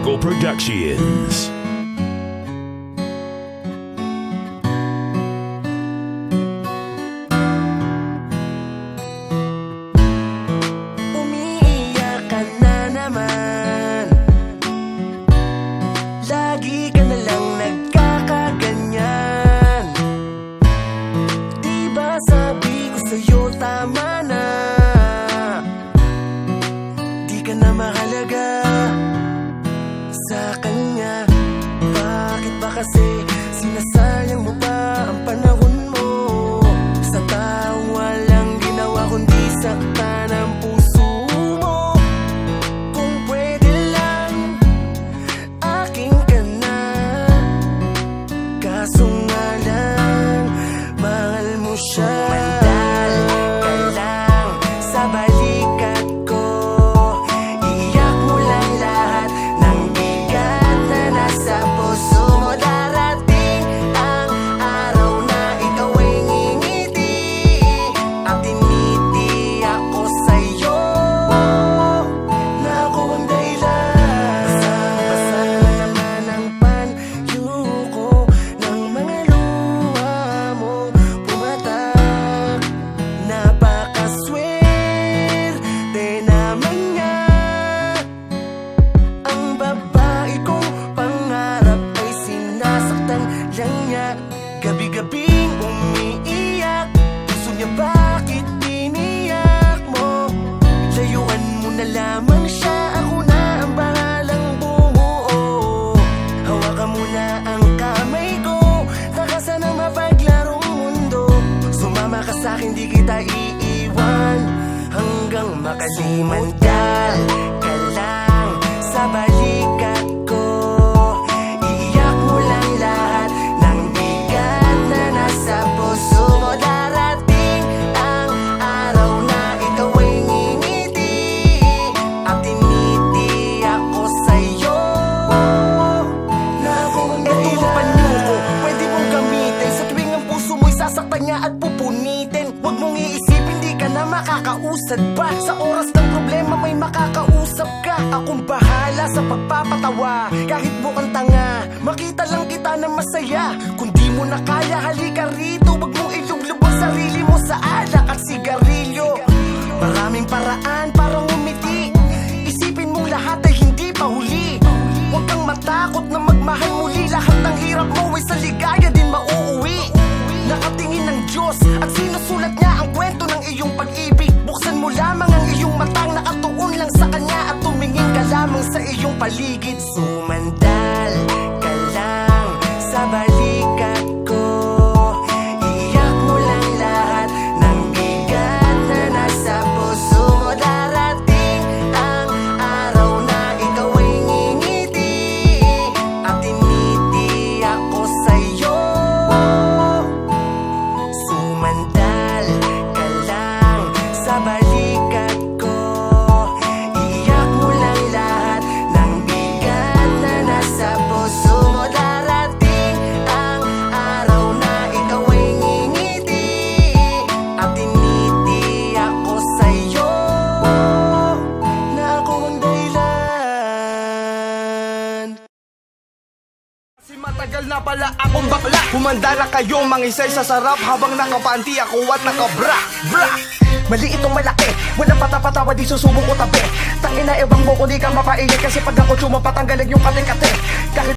Jungle Productions. Umiiyak ka na naman, lagi ka na lang nagkakaganyan. Di ba sabi ko sa'yo tama na, di ka na mahalaga sa kanya. Bakit ba kasi sinasayang mo pa ang panahon mo sa taong walang ginawa kundi saktan ang puso mo? Kung pwede lang, akin ka na, kaso nga lang, mahal mo siya. Mandal ka lang sa balikat ko, iyak mo lang lahat ng bigat na nasa puso mo. Darating ang araw na ikaw ay ngingiti at tiniti ako sa'yo, na ako ang dahilan. Basa na naman ang panyo ko ng mga luha mo pumatak. Napakaswerte naman nga, ang babae kong pangarap ay sinasaktan lang niya. Gabi-gabing umiiyak, gusto niya bakit tiniyak mo? Layuan mo na lamang siya, ako na ang bahalang bumuo. Hawakan mo na ang kamay ko, takasan ang mapaglarong mundo. Sumama ka sa'kin, di kita iiwan hanggang makalimantal ka lang sa balikat ko. Iiyak mo lang lahat ng bigat na nasa puso mo. Darating ang araw na ikaw ay ngingiti at tiniti ako sa'yo, na ako ang dahilan. Ito ang panyo ko, pwede mong gamitin sa tuwing ang puso mo'y sasaktan niya at pupunitin. Huwag mong iisipin di ka na makakausad pa, sa oras ng problema may makakausap ka. Akong bahala sa pagpapatawa, kahit mukhang tanga, makita lang kita na masaya. Kung di mo na kaya, halika rito, huwag mong iluglub ang sarili mo sa alak at sigarilyo. Maraming paraan para ngumiti, isipin mong lahat ay hindi pa huli. Huwag kang matakot na magmahal muli, lahat ng hirap mo ay sa ligaya din mauuwi. Nakatingin ng Diyos at sinusulat niya ang kwento ng iyong pag-ibig. Buksan mo lamang ang iyong matang, nakatuon lang sa Kanya at tumingin ka lamang sa iyong paligid. Sumandal ka lang sa balikat ko, iyak mo lang lahat ng bigat na nasa puso mo. Darating ang araw na ikaw ay ngingiti at tiniti ako sa'yo. Sumandal ka lang sa balikat ko, iyak mo lang lahat ng bigat na nasa puso mo. Darating ang araw na ikaw ay ngingiti at tiniti ako sa'yo, na ako ang dahilan. Kasi matagal na pala akong bakla, humanda na kayong mangisay sa sarap habang nakapanti ako at nakabra. Bra! Mali itong malaki, walang patapatawa di susubok ko tabi. Tangina, ebang mo kung di ka mapailit, kasi pag ako tsumapatanggalig yung kate-kate. Kahit